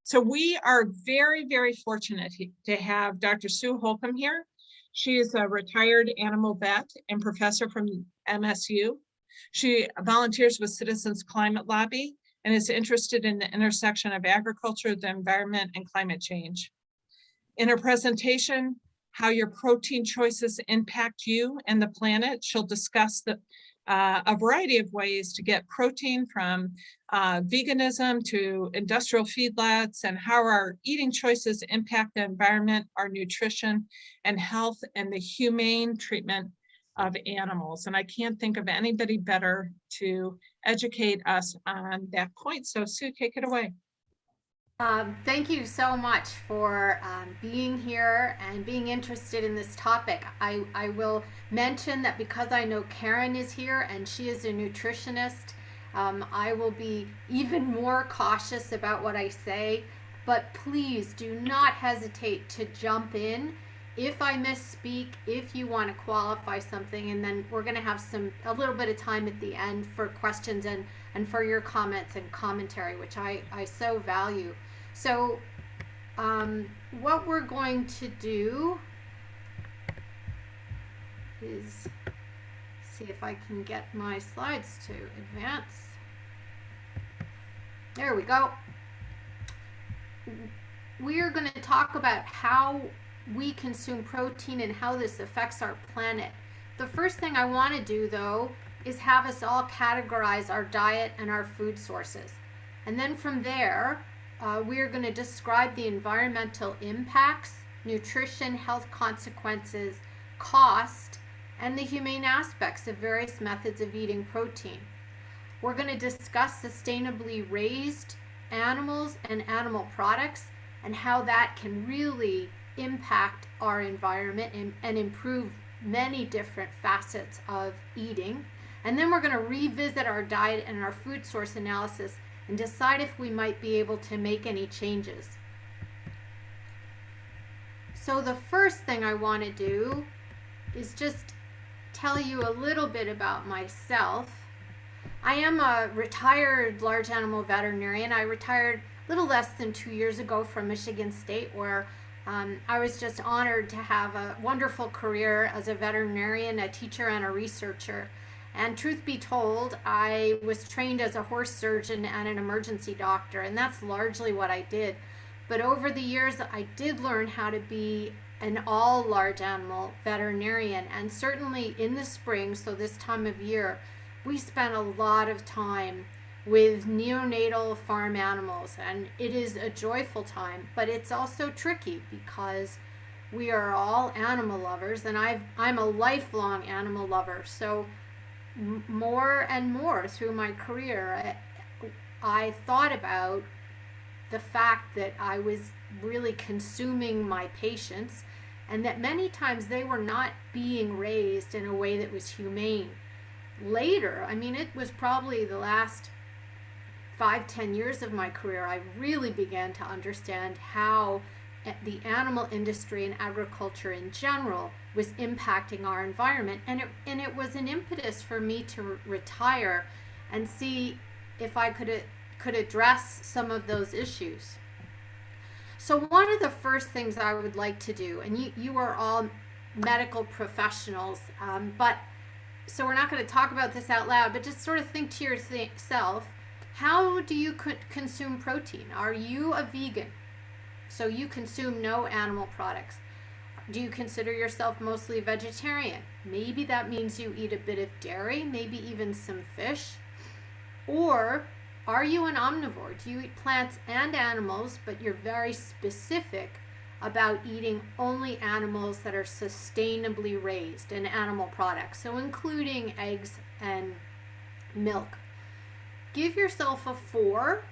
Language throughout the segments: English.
So we are very, very fortunate to have Dr. Sue Holcombe here. She is a retired animal vet and professor from MSU. She volunteers with Citizens Climate Lobby and is interested in the intersection of agriculture, the environment, and climate change. In her presentation, How Your Protein Choices Impact You and the Planet, she'll discuss a variety of ways to get protein from veganism to industrial feedlots, and how our eating choices impact the environment, our nutrition and health, and the humane treatment of animals. And I can't think of anybody better to educate us on that point. So Sue, take it away. Thank you so much for being here and being interested in this topic. I will mention that because I know Karen is here and she is a nutritionist, I will be even more cautious about what I say, but please do not hesitate to jump in if I misspeak, if you want to qualify something, and then we're going to have a little bit of time at the end for questions and for your comments and commentary, which I so value. So what we're going to do is see if I can get my slides to advance. There we go. We are going to talk about how we consume protein and how this affects our planet. The first thing I want to do, though, is have us all categorize our diet and our food sources. And then from there, we are going to describe the environmental impacts, nutrition, health consequences, cost, and the humane aspects of various methods of eating protein. We're going to discuss sustainably raised animals and animal products and how that can really impact our environment and improve many different facets of eating. And then we're going to revisit our diet and our food source analysis and decide if we might be able to make any changes. So the first thing I want to do is just tell you a little bit about myself. I am a retired large animal veterinarian. I retired a little less than 2 years ago from Michigan State, where I was just honored to have a wonderful career as a veterinarian, a teacher, and a researcher. And truth be told, I was trained as a horse surgeon and an emergency doctor, and that's largely what I did. But over the years, I did learn how to be an all large animal veterinarian. And certainly in the spring, so this time of year, we spent a lot of time with neonatal farm animals. And it is a joyful time, but it's also tricky because we are all animal lovers, and I'm a lifelong animal lover. So more and more through my career, I thought about the fact that I was really consuming my patients, and that many times they were not being raised in a way that was humane. Later, I mean, it was probably the last 5-10 years of my career, I really began to understand how the animal industry and agriculture in general was impacting our environment, and it was an impetus for me to retire and see if I could address some of those issues. So one of the first things I would like to do, and you are all medical professionals, but so we're not going to talk about this out loud, but just sort of think to yourself, how do you consume protein? Are you a vegan? So you consume no animal products. Do you consider yourself mostly vegetarian? Maybe that means you eat a bit of dairy, maybe even some fish. Or are you an omnivore? Do you eat plants and animals, but you're very specific about eating only animals that are sustainably raised and animal products, so including eggs and milk? Give yourself a 4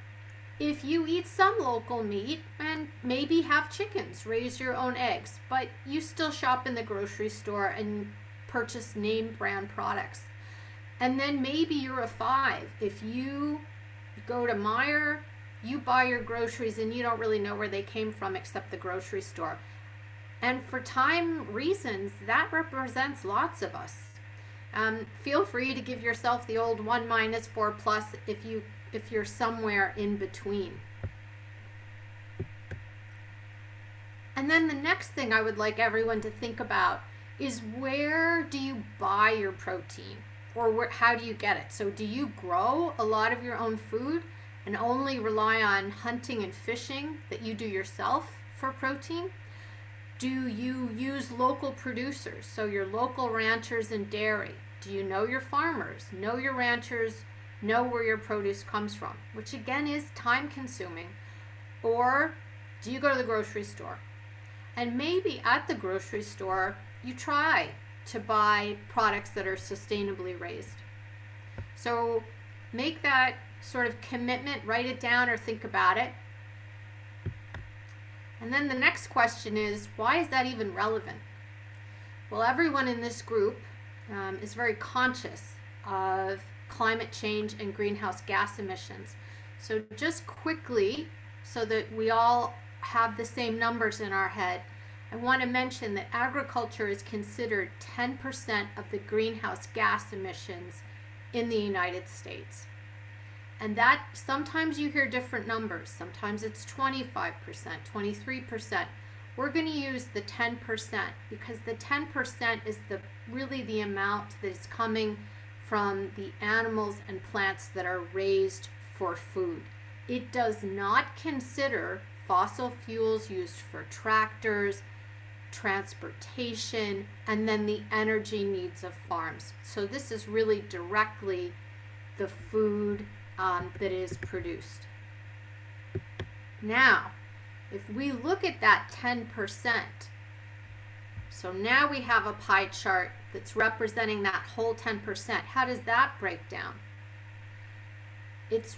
if you eat some local meat and maybe have chickens, raise your own eggs, but you still shop in the grocery store and purchase name brand products. And then maybe you're a 5 if you go to Meijer, you buy your groceries and you don't really know where they came from except the grocery store. And for time reasons, that represents lots of us. Feel free to give yourself the old 1 - 4 plus if you're somewhere in between. And then the next thing I would like everyone to think about is, where do you buy your protein, or how do you get it? So do you grow a lot of your own food and only rely on hunting and fishing that you do yourself for protein? Do you use local producers, so your local ranchers and dairy? Do you know your farmers, know your ranchers, know where your produce comes from, which again is time consuming? Or do you go to the grocery store? And maybe at the grocery store, you try to buy products that are sustainably raised. So make that sort of commitment, write it down or think about it. And then the next question is, why is that even relevant? Well, everyone in this group is very conscious of climate change and greenhouse gas emissions. So just quickly, so that we all have the same numbers in our head, I want to mention that agriculture is considered 10% of the greenhouse gas emissions in the United States. And that, sometimes you hear different numbers. Sometimes it's 25%, 23%. We're going to use the 10% because the 10% is really the amount that is coming from the animals and plants that are raised for food. It does not consider fossil fuels used for tractors, transportation, and then the energy needs of farms. So this is really directly the food that is produced. Now, if we look at that 10%, so now we have a pie chart that's representing that whole 10%. How does that break down? It's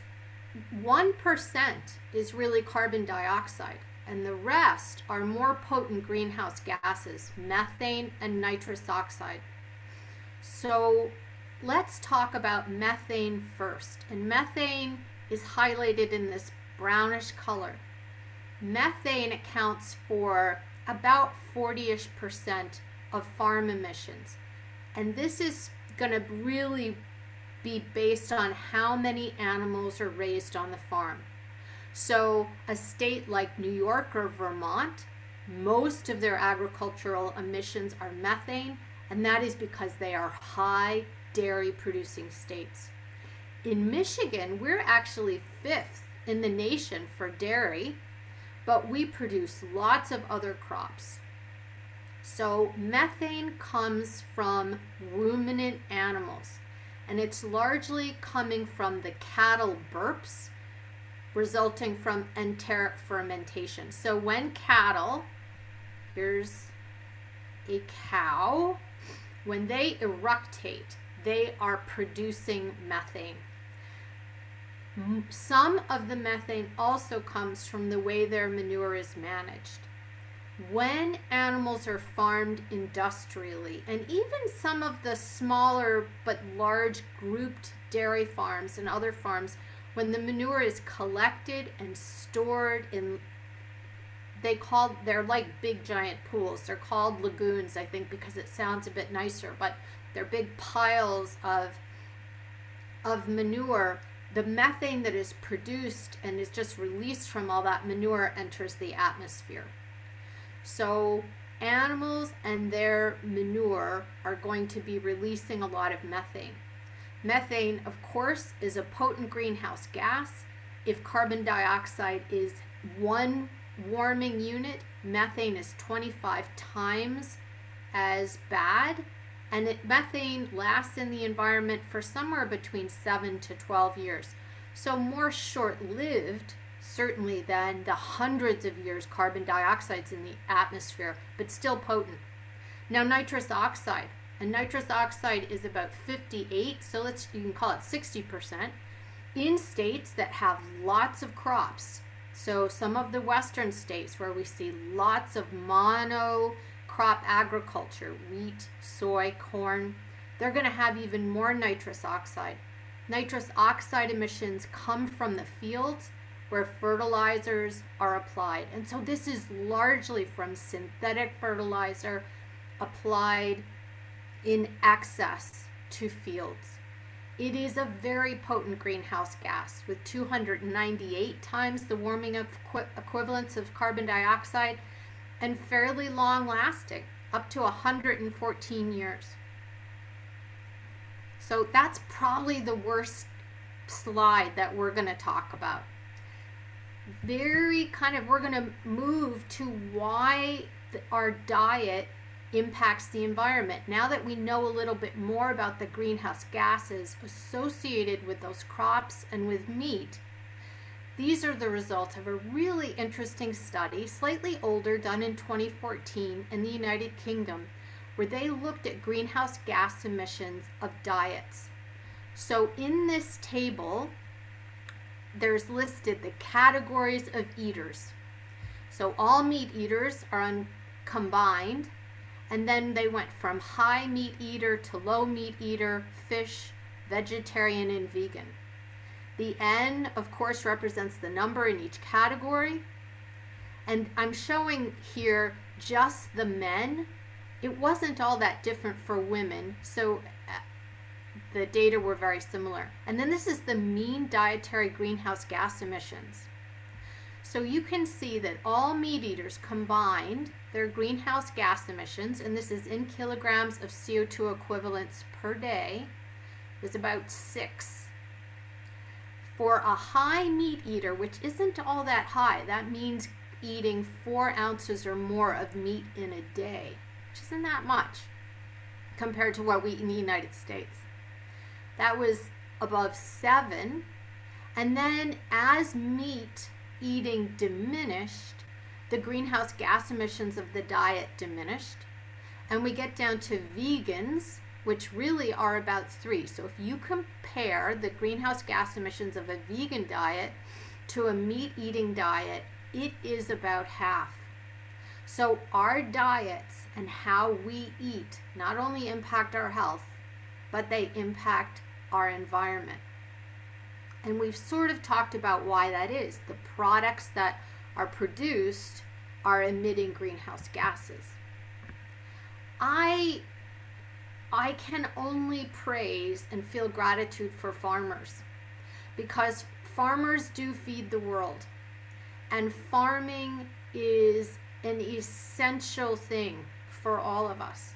1% is really carbon dioxide, and the rest are more potent greenhouse gases, methane and nitrous oxide. So let's talk about methane first. And methane is highlighted in this brownish color. Methane accounts for about 40-ish% of farm emissions. And this is going to really be based on how many animals are raised on the farm. So a state like New York or Vermont, most of their agricultural emissions are methane, and that is because they are high dairy producing states. In Michigan, we're actually 5th in the nation for dairy, but we produce lots of other crops. So methane comes from ruminant animals, and it's largely coming from the cattle burps resulting from enteric fermentation. So when cattle, here's a cow, when they eructate, they are producing methane. Some of the methane also comes from the way their manure is managed. When animals are farmed industrially, and even some of the smaller but large grouped dairy farms and other farms, when the manure is collected and stored in, they're like big giant pools. They're called lagoons, I think, because it sounds a bit nicer, but they're big piles of manure. The methane that is produced and is just released from all that manure enters the atmosphere. So animals and their manure are going to be releasing a lot of methane. Methane, of course, is a potent greenhouse gas. If carbon dioxide is 1 warming unit, methane is 25 times as bad. And methane lasts in the environment for somewhere between 7 to 12 years. So more short-lived, certainly, than the hundreds of years carbon dioxide's in the atmosphere, but still potent. Now nitrous oxide. And nitrous oxide is about 58, so you can call it 60%, in states that have lots of crops. So some of the western states where we see lots of monocrop agriculture, wheat, soy, corn, they're going to have even more nitrous oxide. Nitrous oxide emissions come from the fields where fertilizers are applied. And so this is largely from synthetic fertilizer applied in excess to fields. It is a very potent greenhouse gas with 298 times the warming equivalence of carbon dioxide and fairly long lasting, up to 114 years. So that's probably the worst slide that we're going to talk about. We're going to move to why our diet impacts the environment. Now that we know a little bit more about the greenhouse gases associated with those crops and with meat, these are the results of a really interesting study, slightly older, done in 2014 in the United Kingdom, where they looked at greenhouse gas emissions of diets. So in this table, there's listed the categories of eaters. So all meat eaters are combined, and then they went from high meat eater to low meat eater, fish, vegetarian, and vegan. The N, of course, represents the number in each category. And I'm showing here just the men. It wasn't all that different for women, so the data were very similar. And then this is the mean dietary greenhouse gas emissions. So you can see that all meat eaters combined their greenhouse gas emissions, and this is in kilograms of CO2 equivalents per day, is about 6. For a high meat eater, which isn't all that high, that means eating 4 ounces or more of meat in a day, which isn't that much compared to what we eat in the United States. That was above 7. And then as meat eating diminished, the greenhouse gas emissions of the diet diminished. And we get down to vegans, which really are about 3. So if you compare the greenhouse gas emissions of a vegan diet to a meat-eating diet, it is about half. So our diets and how we eat not only impact our health, but they impact our environment. And we've sort of talked about why that is. The products that are produced are emitting greenhouse gases. I can only praise and feel gratitude for farmers, because farmers do feed the world, and farming is an essential thing for all of us.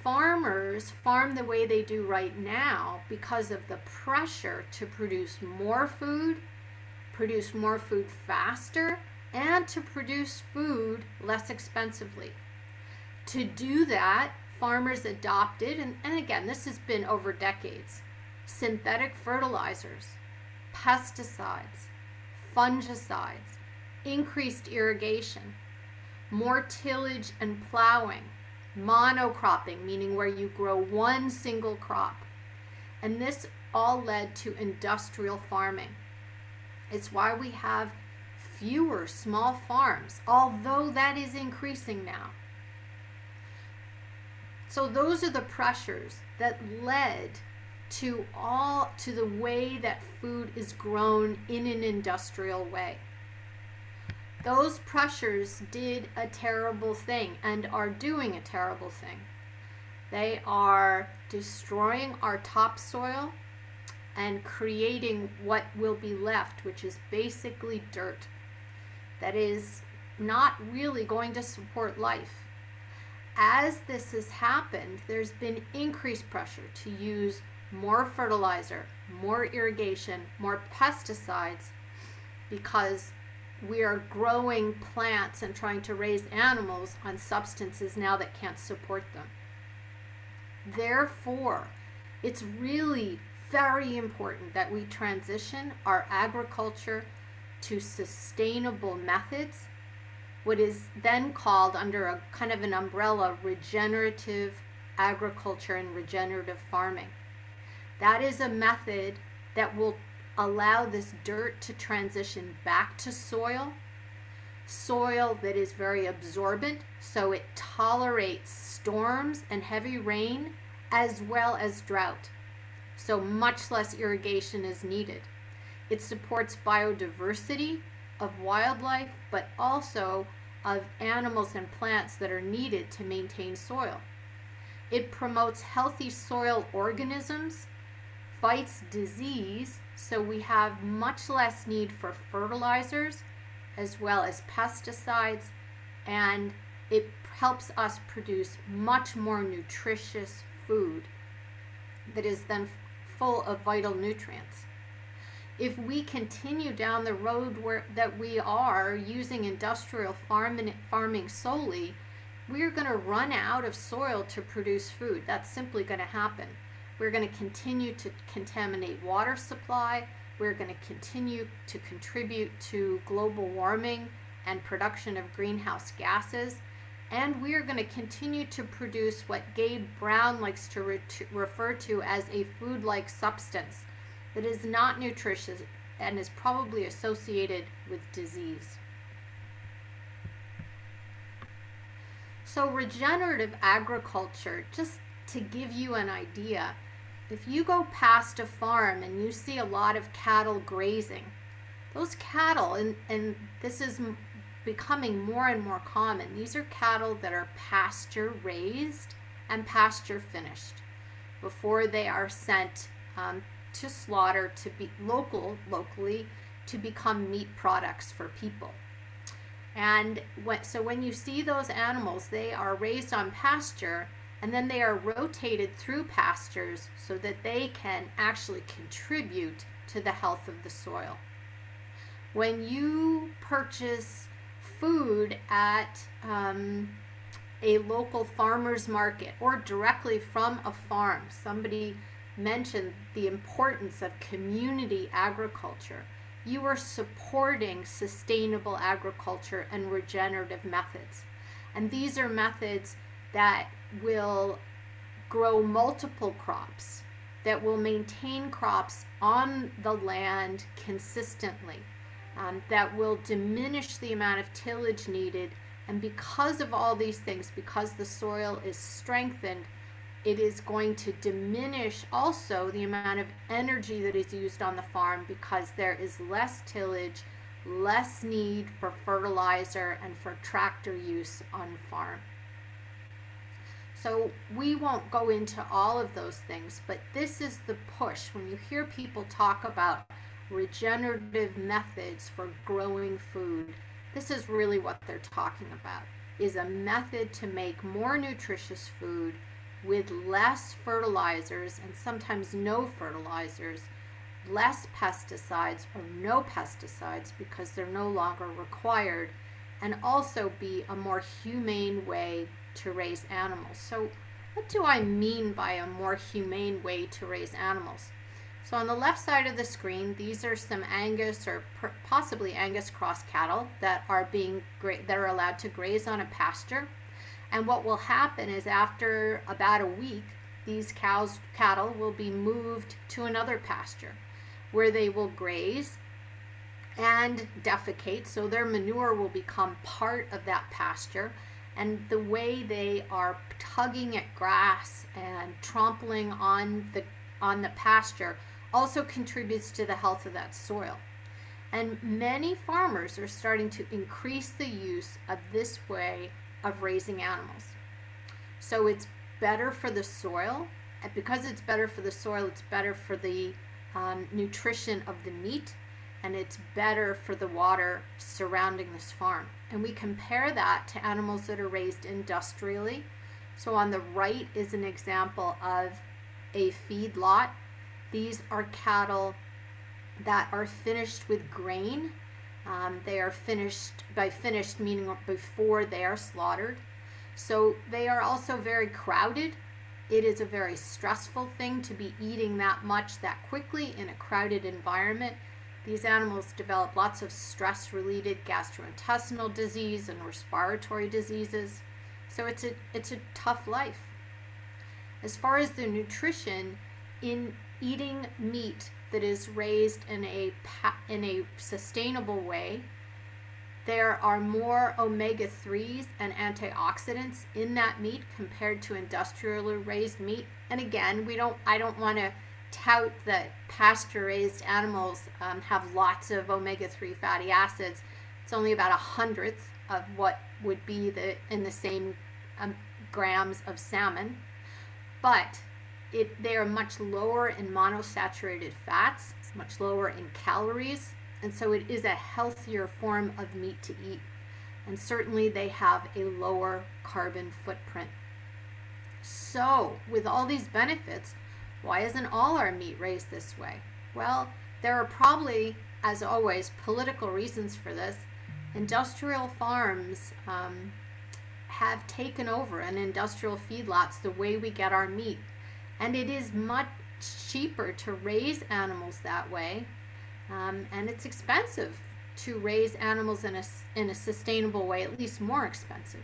Farmers farm the way they do right now because of the pressure to produce more food faster, and to produce food less expensively. To do that, farmers adopted, and again, this has been over decades, synthetic fertilizers, pesticides, fungicides, increased irrigation, more tillage and plowing, monocropping, meaning where you grow one single crop. And this all led to industrial farming. It's why we have fewer small farms, although that is increasing now. So those are the pressures that led to the way that food is grown in an industrial way. Those pressures did a terrible thing and are doing a terrible thing. They are destroying our topsoil and creating what will be left, which is basically dirt that is not really going to support life. As this has happened, there's been increased pressure to use more fertilizer, more irrigation, more pesticides, because we are growing plants and trying to raise animals on substances now that can't support them. Therefore, it's really very important that we transition our agriculture to sustainable methods, what is then called, under a kind of an umbrella, regenerative agriculture and regenerative farming. That is a method that will allow this dirt to transition back to soil that is very absorbent, so it tolerates storms and heavy rain as well as drought. So much less irrigation is needed. It supports biodiversity of wildlife, but also of animals and plants that are needed to maintain soil. It promotes healthy soil organisms, fights disease, so we have much less need for fertilizers as well as pesticides, and it helps us produce much more nutritious food that is then full of vital nutrients. If we continue down the road that we are using industrial farming solely, we're going to run out of soil to produce food. That's simply going to happen. We're going to continue to contaminate water supply. We're going to continue to contribute to global warming and production of greenhouse gases. And we are going to continue to produce what Gabe Brown likes to refer to as a food-like substance that is not nutritious and is probably associated with disease. So regenerative agriculture, just to give you an idea, if you go past a farm and you see a lot of cattle grazing, those cattle, and this is becoming more and more common, these are cattle that are pasture raised and pasture finished before they are sent to slaughter to be locally to become meat products for people. And so when you see those animals, they are raised on pasture and then they are rotated through pastures so that they can actually contribute to the health of the soil. When you purchase food at a local farmer's market or directly from a farm, somebody mentioned the importance of community agriculture. You are supporting sustainable agriculture and regenerative methods. And these are methods that will grow multiple crops, that will maintain crops on the land consistently, that will diminish the amount of tillage needed. And because of all these things, because the soil is strengthened, it is going to diminish also the amount of energy that is used on the farm because there is less tillage, less need for fertilizer and for tractor use on farm. So we won't go into all of those things, but this is the push. When you hear people talk about regenerative methods for growing food, this is really what they're talking about, is a method to make more nutritious food with less fertilizers and sometimes no fertilizers, less pesticides or no pesticides because they're no longer required, and also be a more humane way to raise animals. So what do I mean by a more humane way to raise animals? So on the left side of the screen, these are some Angus or possibly Angus cross cattle that are allowed to graze on a pasture. And what will happen is after about a week, these cattle will be moved to another pasture where they will graze and defecate. So their manure will become part of that pasture. And the way they are tugging at grass and trampling on the pasture also contributes to the health of that soil. And many farmers are starting to increase the use of this way of raising animals. So it's better for the soil, and because it's better for the soil, it's better for the nutrition of the meat, and it's better for the water surrounding this farm. And we compare that to animals that are raised industrially. So on the right is an example of a feedlot. These are cattle that are finished with grain. They are finished, by finished meaning before they are slaughtered. So they are also very crowded. It is a very stressful thing to be eating that much that quickly in a crowded environment. These animals develop lots of stress-related gastrointestinal disease and respiratory diseases. So it's a tough life. As far as the nutrition, in eating meat that is raised in a sustainable way, there are more omega-3s and antioxidants in that meat compared to industrially raised meat. And again, I don't want to tout that pasture-raised animals have lots of omega-3 fatty acids. It's only about 1/100th of what would be in the same grams of salmon, but they are much lower in monosaturated fats, it's much lower in calories, and so it is a healthier form of meat to eat. and certainly they have a lower carbon footprint. So, with all these benefits, why isn't all our meat raised this way? Well, there are probably, as always, political reasons for this. Industrial farms have taken over, and industrial feedlots, the way we get our meat. And it is much cheaper to raise animals that way, and it's expensive to raise animals in a sustainable way, at least more expensive.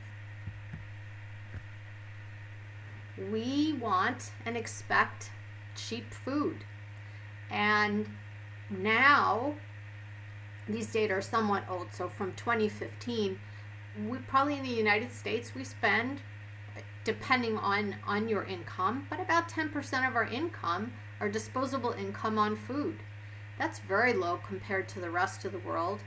We want and expect cheap food. And now, these data are somewhat old, so from 2015, we probably in the United States, we spend, depending on your income, but about 10% of our income, our disposable income, on food. That's very low compared to the rest of the world,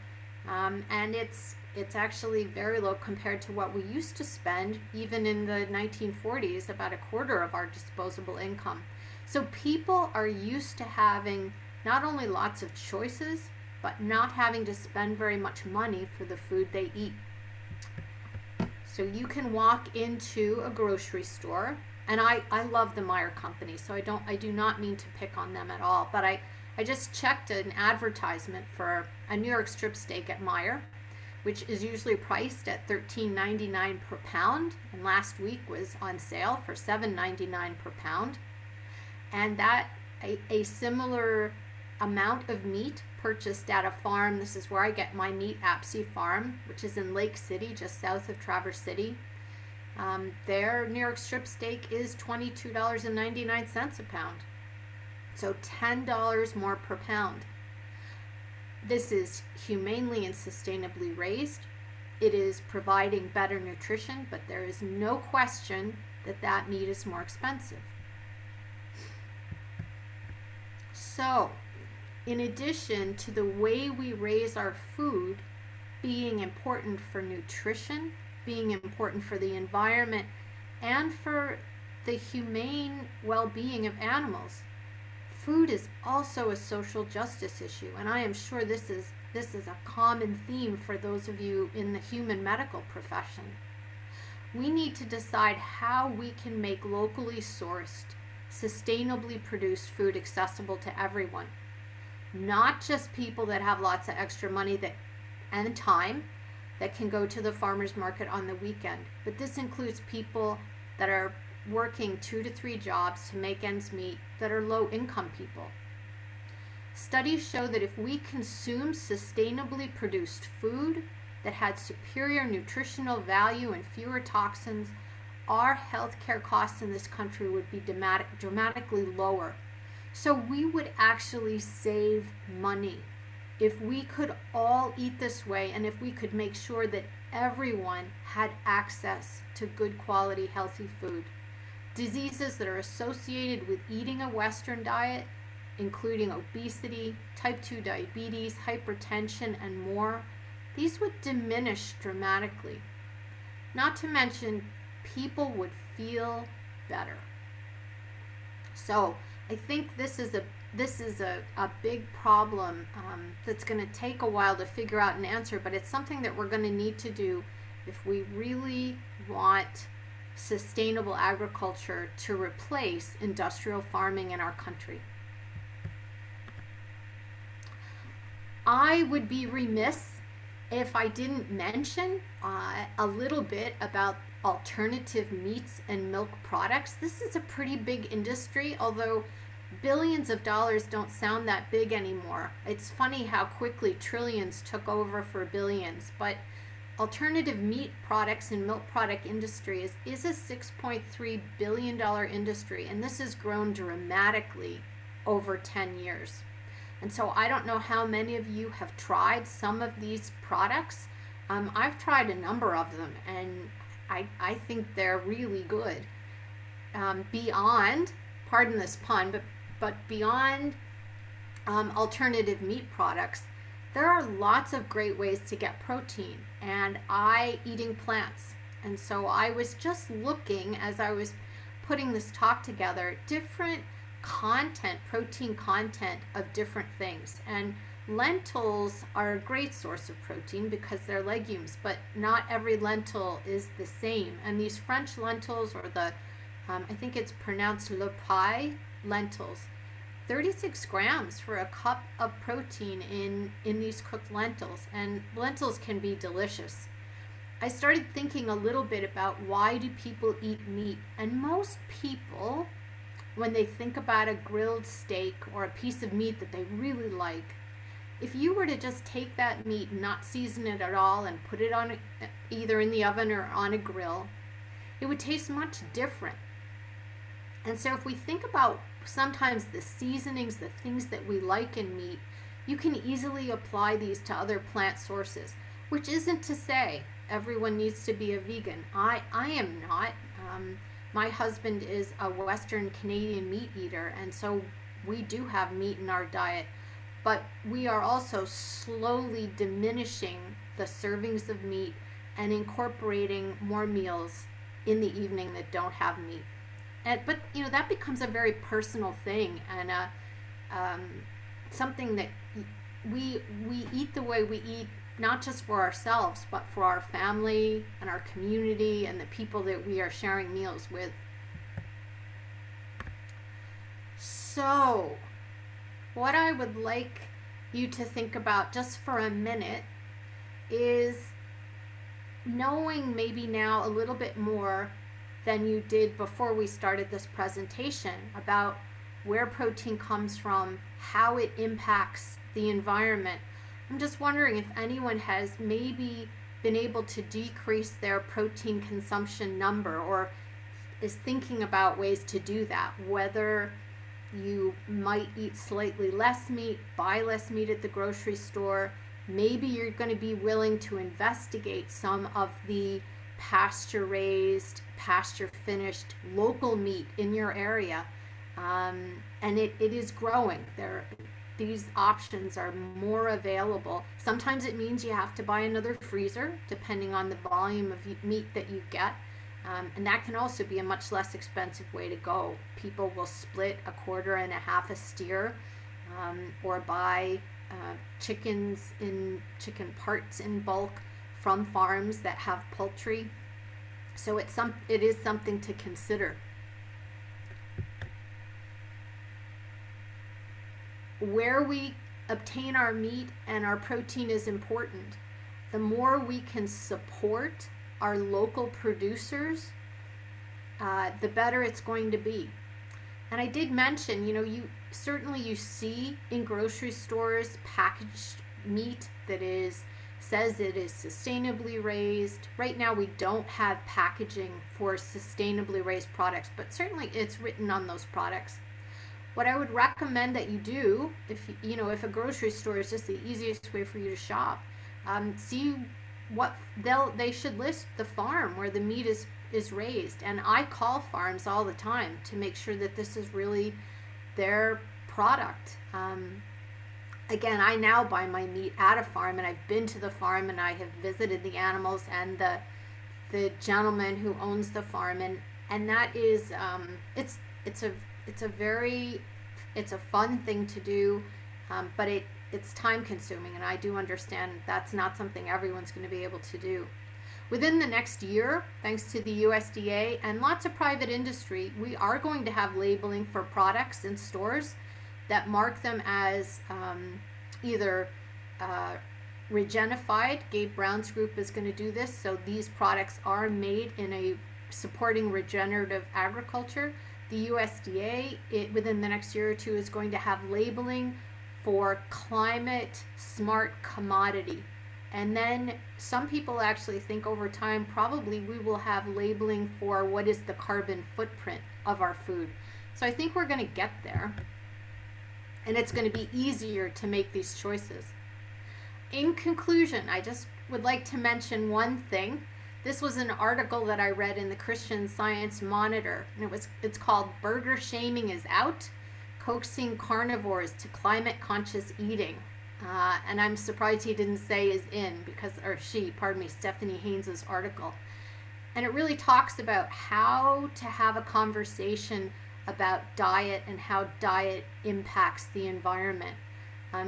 and it's actually very low compared to what we used to spend even in the 1940s, about a quarter of our disposable income. So people are used to having not only lots of choices, but not having to spend very much money for the food they eat. So you can walk into a grocery store, and I love the Meijer company, so I do not mean to pick on them at all, but I just checked an advertisement for a New York strip steak at Meijer, which is usually priced at $13.99 per pound, and last week was on sale for $7.99 per pound. And that a similar amount of meat purchased at a farm, this is where I get my meat, Apsey Farm, which is in Lake City, just south of Traverse City. Their New York strip steak is $22.99 a pound. So $10 more per pound. This is humanely and sustainably raised. It is providing better nutrition, but there is no question that that meat is more expensive. So, in addition to the way we raise our food being important for nutrition, being important for the environment, and for the humane well-being of animals, food is also a social justice issue, and I am sure this is a common theme for those of you in the human medical profession. We need to decide how we can make locally sourced, sustainably produced food accessible to everyone. Not just people that have lots of extra money and time that can go to the farmer's market on the weekend, but this includes people that are working 2 to 3 jobs to make ends meet, that are low income people. Studies show that if we consume sustainably produced food that had superior nutritional value and fewer toxins, our healthcare costs in this country would be dramatically lower. So we would actually save money if we could all eat this way, and if we could make sure that everyone had access to good quality, healthy food. Diseases that are associated with eating a Western diet, including obesity, type 2 diabetes, hypertension, and more, these would diminish dramatically. Not to mention, people would feel better. So I think this is a big problem that's going to take a while to figure out and answer, but it's something that we're going to need to do if we really want sustainable agriculture to replace industrial farming in our country. I would be remiss if I didn't mention a little bit about alternative meats and milk products. This is a pretty big industry, although billions of dollars don't sound that big anymore. It's funny how quickly trillions took over for billions, but alternative meat products and milk product industry is a $6.3 billion industry, and this has grown dramatically over 10 years. And so I don't know how many of you have tried some of these products. I've tried a number of them, and I think they're really good. Beyond, pardon this pun, but beyond alternative meat products, there are lots of great ways to get protein, and eating plants. And so I was just looking, as I was putting this talk together, different content, protein content of different things. And Lentils are a great source of protein because they're legumes, but not every lentil is the same. And these French lentils, or the, I think it's pronounced le paille lentils, 36 grams for a cup of protein in these cooked lentils. And lentils can be delicious. I started thinking a little bit about why do people eat meat? And most people, when they think about a grilled steak or a piece of meat that they really like, if you were to just take that meat and not season it at all and put it on either in the oven or on a grill, it would taste much different. And so if we think about sometimes the seasonings, the things that we like in meat, you can easily apply these to other plant sources, which isn't to say everyone needs to be a vegan. I am not. My husband is a Western Canadian meat eater, and so we do have meat in our diet. But we are also slowly diminishing the servings of meat and incorporating more meals in the evening that don't have meat. But that becomes a very personal thing, and something that we eat the way we eat, not just for ourselves, but for our family and our community and the people that we are sharing meals with. So, what I would like you to think about just for a minute is knowing maybe now a little bit more than you did before we started this presentation about where protein comes from, how it impacts the environment. I'm just wondering if anyone has maybe been able to decrease their protein consumption number or is thinking about ways to do that, whether you might eat slightly less meat, buy less meat at the grocery store. Maybe you're going to be willing to investigate some of the pasture-raised, pasture-finished local meat in your area. And it is growing. These options are more available. Sometimes it means you have to buy another freezer, depending on the volume of meat that you get. And that can also be a much less expensive way to go. People will split a quarter and a half a steer, or buy chicken parts in bulk from farms that have poultry. So it is something to consider. Where we obtain our meat and our protein is important. The more we can support our local producers, the better it's going to be. And I did mention, you see in grocery stores packaged meat that says it is sustainably raised. Right now we don't have packaging for sustainably raised products, but certainly it's written on those products. What I would recommend that you do, if a grocery store is just the easiest way for you to shop, see what they should list the farm where the meat is raised. And I call farms all the time to make sure that this is really their product. Again, I now buy my meat at a farm, and I've been to the farm and I have visited the animals and the gentleman who owns the farm, and that is it's a fun thing to do, but it's time consuming, and I do understand that's not something everyone's going to be able to do. Within the next year, thanks to the USDA and lots of private industry, we are going to have labeling for products in stores that mark them as either Regenified. Gabe Brown's group is going to do this, so these products are made in a supporting regenerative agriculture. The USDA, within the next year or two, is going to have labeling for climate smart commodity. And then some people actually think over time probably we will have labeling for what is the carbon footprint of our food. So I think we're going to get there, and it's going to be easier to make these choices. In conclusion, I just would like to mention one thing. This was an article that I read in the Christian Science Monitor, and it's called "Burger Shaming is Out: Coaxing Carnivores to Climate Conscious Eating." And I'm surprised he didn't say is in, Stephanie Haynes's article. And it really talks about how to have a conversation about diet and how diet impacts the environment.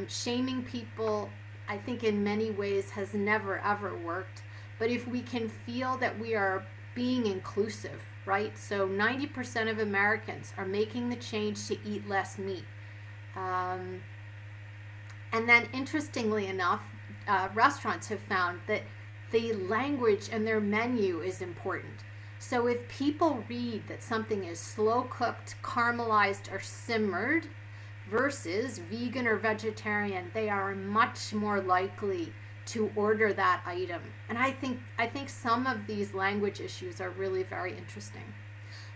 Shaming people, I think in many ways has never ever worked. But if we can feel that we are being inclusive, right? So 90% of Americans are making the change to eat less meat. And then interestingly enough, restaurants have found that the language in their menu is important. So if people read that something is slow cooked, caramelized, or simmered versus vegan or vegetarian, they are much more likely to order that item. And I think some of these language issues are really very interesting.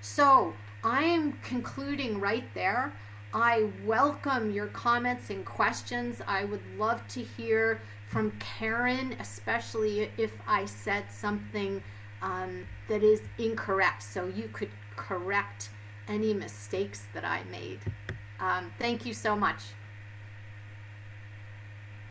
So I'm concluding right there. I welcome your comments and questions. I would love to hear from Karen, especially if I said something that is incorrect, so you could correct any mistakes that I made. Thank you so much.